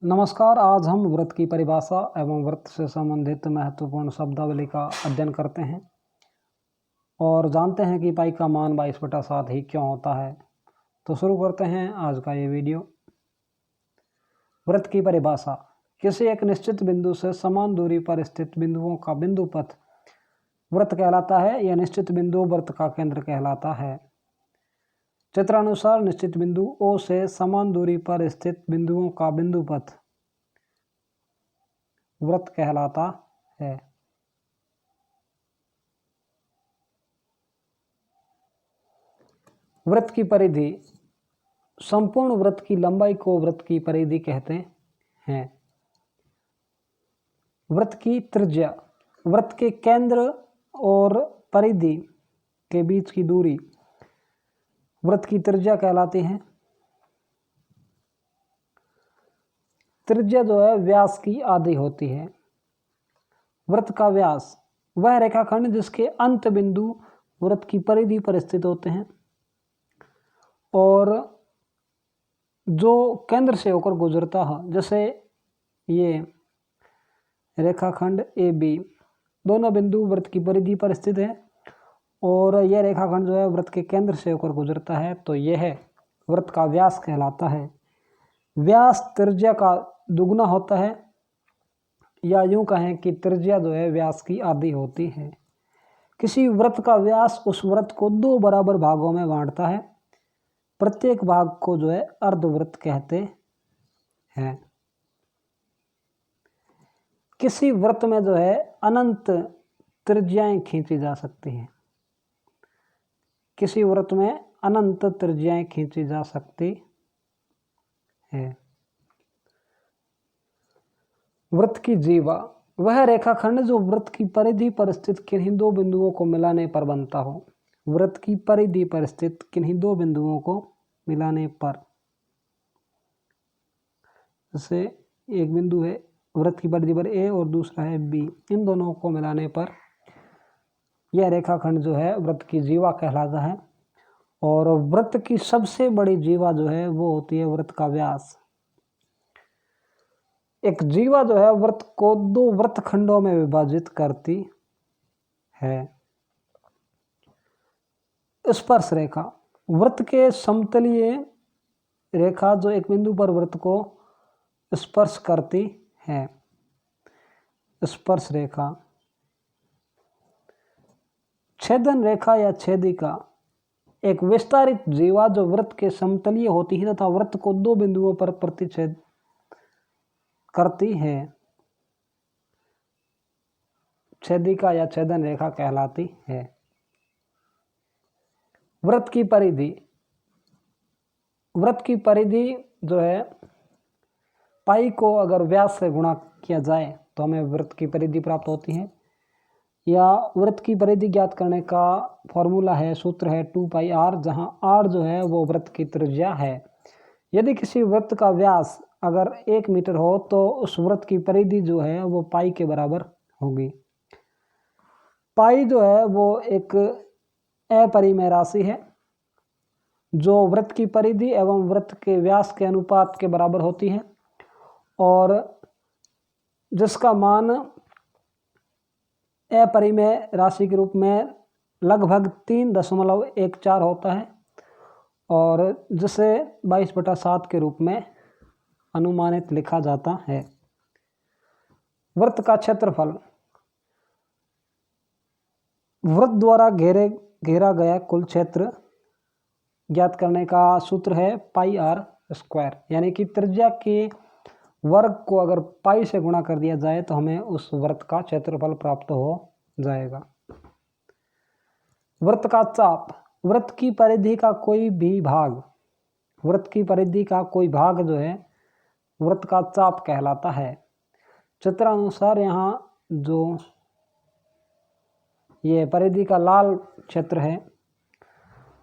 नमस्कार। आज हम व्रत की परिभाषा एवं व्रत से संबंधित महत्वपूर्ण शब्दावली का अध्ययन करते हैं और जानते हैं कि पाई का मान 22/7 ही क्यों होता है। तो शुरू करते हैं आज का ये वीडियो। व्रत की परिभाषा: किसी एक निश्चित बिंदु से समान दूरी पर स्थित बिंदुओं का बिंदु पथ व्रत कहलाता है। यह निश्चित बिंदु व्रत का केंद्र कहलाता है। चित्रानुसार निश्चित बिंदु O से समान दूरी पर स्थित बिंदुओं का बिंदु पथ व्रत कहलाता है। व्रत की परिधि: संपूर्ण व्रत की लंबाई को व्रत की परिधि कहते हैं। व्रत की त्रिज्या: व्रत के केंद्र और परिधि के बीच की दूरी व्रत की त्रिज्या कहलाती है। त्रिज्या जो है व्यास की आधी होती है। व्रत का व्यास: वह रेखाखंड जिसके अंत बिंदु व्रत की परिधि पर स्थित होते हैं और जो केंद्र से होकर गुजरता है। जैसे ये रेखाखंड AB, दोनों बिंदु व्रत की परिधि पर स्थित है और यह रेखाखंड जो है व्रत के केंद्र से होकर गुजरता है, तो यह व्रत का व्यास कहलाता है। व्यास त्रिज्या का दुगना होता है, या यूं कहें कि त्रिज्या जो है व्यास की आधी होती है। किसी व्रत का व्यास उस व्रत को 2 बराबर भागों में बांटता है। प्रत्येक भाग को जो है अर्धवृत्त कहते हैं। किसी व्रत में जो है अनंत त्रिज्याएं खींची जा सकती हैं। किसी व्रत में अनंत त्रिज्याएं खींची जा सकती है। व्रत की जीवा: वह रेखाखंड जो व्रत की परिधि पर स्थित किन्हीं 2 बिंदुओं को मिलाने पर बनता हो। व्रत की परिधि पर स्थित किन्हीं 2 बिंदुओं को मिलाने पर, जैसे एक बिंदु है व्रत की परिधि पर A और दूसरा है B, इन दोनों को मिलाने पर यह रेखाखंड जो है व्रत की जीवा कहलाता है। और व्रत की सबसे बड़ी जीवा जो है वो होती है व्रत का व्यास। एक जीवा जो है व्रत को 2 व्रत खंडों में विभाजित करती है। स्पर्श रेखा: व्रत के समतलीय रेखा जो एक बिंदु पर व्रत को स्पर्श करती है। स्पर्श रेखा। छेदन रेखा या छेदिका: एक विस्तारित जीवा जो व्रत के समतलीय होती है तथा व्रत को 2 बिंदुओं पर प्रतिच्छेद करती है। छेदिका या छेदन रेखा कहलाती है। व्रत की परिधि: व्रत की परिधि जो है पाई को अगर व्यास से गुणा किया जाए तो हमें व्रत की परिधि प्राप्त होती है। या व्रत की परिधि ज्ञात करने का फॉर्मूला है, सूत्र है 2πr, जहां r जो है वो व्रत की त्रिज्या है। यदि किसी व्रत का व्यास अगर 1 मीटर हो तो उस व्रत की परिधि जो है वो पाई के बराबर होगी। पाई जो है वो एक अपरिमेय राशि है जो व्रत की परिधि एवं व्रत के व्यास के अनुपात के बराबर होती है और जिसका मान अपरिमेय राशि के रूप में लगभग 3.14 होता है और जिसे 22/7 के रूप में अनुमानित लिखा जाता है। व्रत का क्षेत्रफल: व्रत द्वारा घेरा गया कुल क्षेत्र ज्ञात करने का सूत्र है πr², यानी कि त्रिज्या के वर्ग को अगर पाई से गुणा कर दिया जाए तो हमें उस व्रत का क्षेत्रफल प्राप्त हो जाएगा। व्रत का चाप: व्रत की परिधि का कोई भी भाग, व्रत की परिधि का कोई भाग जो है व्रत का चाप कहलाता है। चित्रानुसार यहाँ जो ये परिधि का लाल क्षेत्र है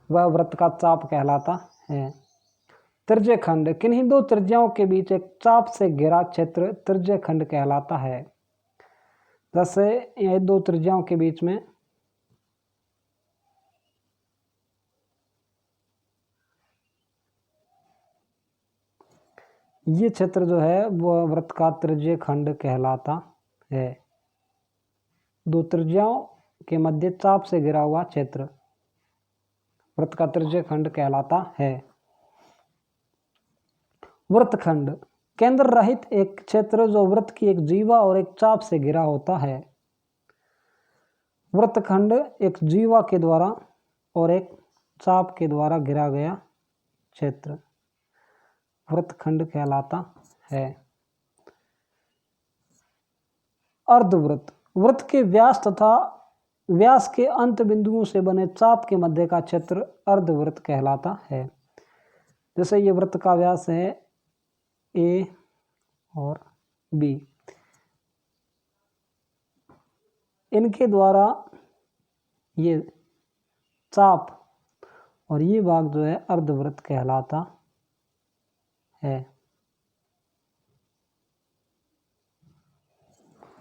वह व्रत का चाप कहलाता है। त्रिज्य खंड: किन्हीं 2 त्रिज्याओं के बीच एक चाप से घिरा क्षेत्र त्रिज्य खंड कहलाता है। जैसे ये 2 त्रिज्याओं के बीच में ये क्षेत्र जो है वो वृत्त का त्रिज्यीय खंड कहलाता है। दो त्रिज्याओं के मध्य चाप से घिरा हुआ क्षेत्र वृत्त का त्रिज्यीय खंड कहलाता है। वृत्तखंड केंद्र रहित एक क्षेत्र जो वृत्त की एक जीवा और एक चाप से घिरा होता है। वृत्तखंड एक जीवा के द्वारा और एक चाप के द्वारा घिरा गया क्षेत्र वृत्तखंड कहलाता है। अर्धवृत्त वृत्त के व्यास तथा व्यास के अंत बिंदुओं से बने चाप के मध्य का क्षेत्र अर्धवृत्त कहलाता है। जैसे ये वृत्त का व्यास है ए और बी, इनके द्वारा ये चाप और ये भाग जो है अर्धवृत्त कहलाता है।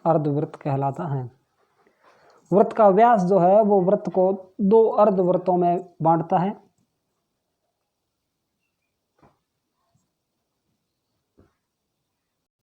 अर्धवृत्त कहलाता है। वृत्त का व्यास जो है वो वृत्त को दो अर्धवृत्तों में बांटता है।